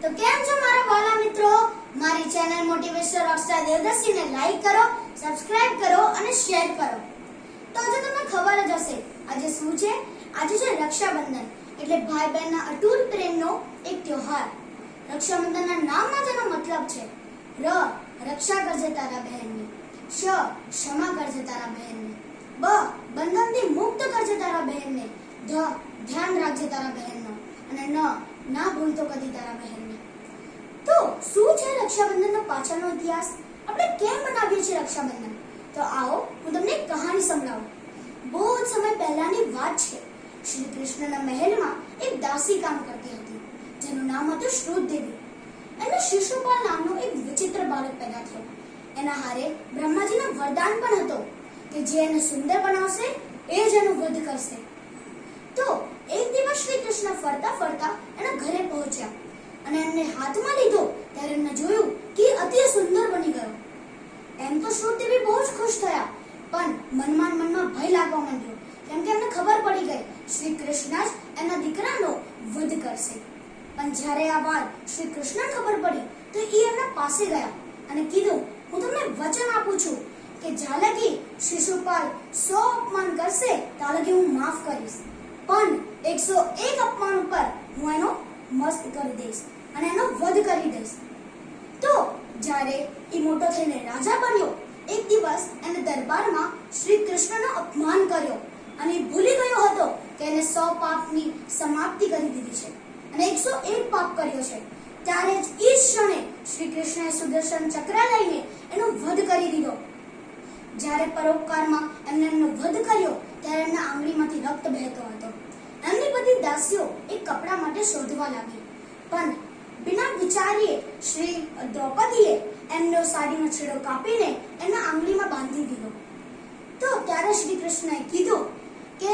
તો કેમ છો મારા વાલા મિત્રો? મારી ચેનલ મોટિવેશન અક્ષરા દેવદસીને લાઈક કરો, સબસ્ક્રાઇબ કરો અને શેર કરો. તો આજે તમને ખબર જ હશે આજે શું છે? આજે છે રક્ષાબંધન, એટલે ભાઈ બહેનના અટૂટ પ્રેમનો એક તહેવાર. રક્ષાબંધનના નામમાં જેનો મતલબ છે રક્ષા કરજે તારા બહેનની, ક્ષમા કરજે તારા બહેનને, બંધનથી મુક્ત કરજે તારા બહેનને, ધ્યાન રાખજે તારા બહેનનો, અને ના ભૂલતો કદી તારા બહેનને. તો શું છે રક્ષાબંધનનો પાછળનો ઇતિહાસ? આપણે કેમ બનાવીએ છીએ રક્ષાબંધન? તો આવો હું તમને એક કહાની સંભળાવું. બહુ જ સમય પહેલાની વાત છે. શ્રી કૃષ્ણના મહેલમાં એક દાસી કામ કરતી હતી, જેનું નામ હતું શ્રુતદેવી. એને શિશુપાલ નામનો એક વિચિત્ર બાળક પેદા થયો. એના હારે બ્રહ્માજીનો વરદાન પણ હતો કે જે એને સુંદર બનાવશે એ જ એનો વધ કરશે. તો એક દિવસ શ્રી કૃષ્ણ ફરતા ફરતા એના ઘરે પહોંચ્યા અને એમને હાથમાં લીધો ત્યારે એમને જોયું કે અતિ સુંદર બની ગયો. એમ તો શ્રુતદેવી બહુ જ ખુશ થયા, પણ મનમાં ભય લાગવા માંડ્યો, કેમ કે એમને ખબર પડી ગઈ શ્રી કૃષ્ણ જ એના દીકરાનો વધ કરશે. પણ જ્યારે આ વાત શ્રી કૃષ્ણને ખબર પડી તો એ એમના પાસે ગયા અને કીધું, હું તમને વચન આપું છું કે જ્યાં લગી શિશુપાલ 100 અપમાન કરશે ત્યાં લગી હું માફ કરીશ, પણ 101 અપમાન ઉપર હું એનો મસ્ત કરી દઈશ અને એનો વધ કરી દઈશ. તો જ્યારે એ મોટો થઈને રાજા બન્યો, એક દિવસ એને દરબારમાં શ્રી કૃષ્ણનો અપમાન કર્યો અને ભૂલી ગયો હતો કે એને 100 પાપની સમાપ્તિ કરી દીધી છે અને 101 પાપ કર્યો છે. ત્યારે જ એ ક્ષણે શ્રી કૃષ્ણએ સુદર્શન ચક્ર લઈને એનો વધ કરી દીધો. જ્યારે પરોપકારમાં એમનો વધ કર્યો ત્યારે એમના આંગળીમાંથી રક્ત વહેતો હતો. એમની બધી દાસીઓ એક કપડા માટે શોધવા લાગી, પણ બિના વિચારીએ શ્રી દ્રૌપદીએ એમનો સાડીનો છેડો કાપીને એના આંગળીમાં બાંધી દીધો. તો ત્યારે શ્રી કૃષ્ણએ કીધું કે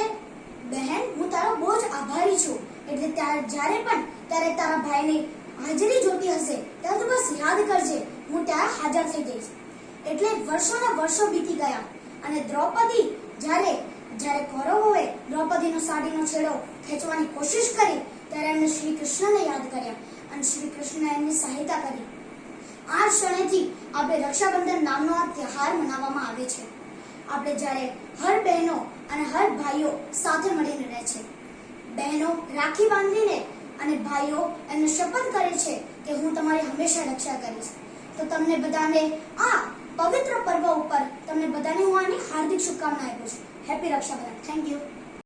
બહેન, હું તારો બહુ જ આભારી છું, એટલે જ્યારે પણ તારે તારા ભાઈની હાજરી જોતી હશે ત્યારે તું બસ યાદ કરજે, હું ત્યાં હાજર થઈ જઈશ. એટલે વર્ષોના વર્ષો બીતી ગયા અને દ્રૌપદી જ્યારે કૌરવોએ દ્રૌપદીનો સાડીનો છેડો ખેંચવાની કોશિશ કરી ત્યારે એમને શ્રી કૃષ્ણને યાદ કર્યા અને શ્રી કૃષ્ણએ એમની સહાયતા કરી. આ ક્ષણેથી આપણે રક્ષાબંધન નામનો આ તહેવાર મનાવવામાં આવે છે. આપણે જ્યારે હર બહેનો અને હર ભાઈઓ સાથે મળીને રહે છે. બહેનો રાખી બાંધીને અને ભાઈઓ એમને શપથ કરે છે કે હું તમારી હંમેશા રક્ષા કરીશ. તો તમને બધાને આ પવિત્ર પર્વ ઉપર તમને બધાને હું આની હાર્દિક શુભકામના આપું છું. હેપી રક્ષાબંધન. Thank you.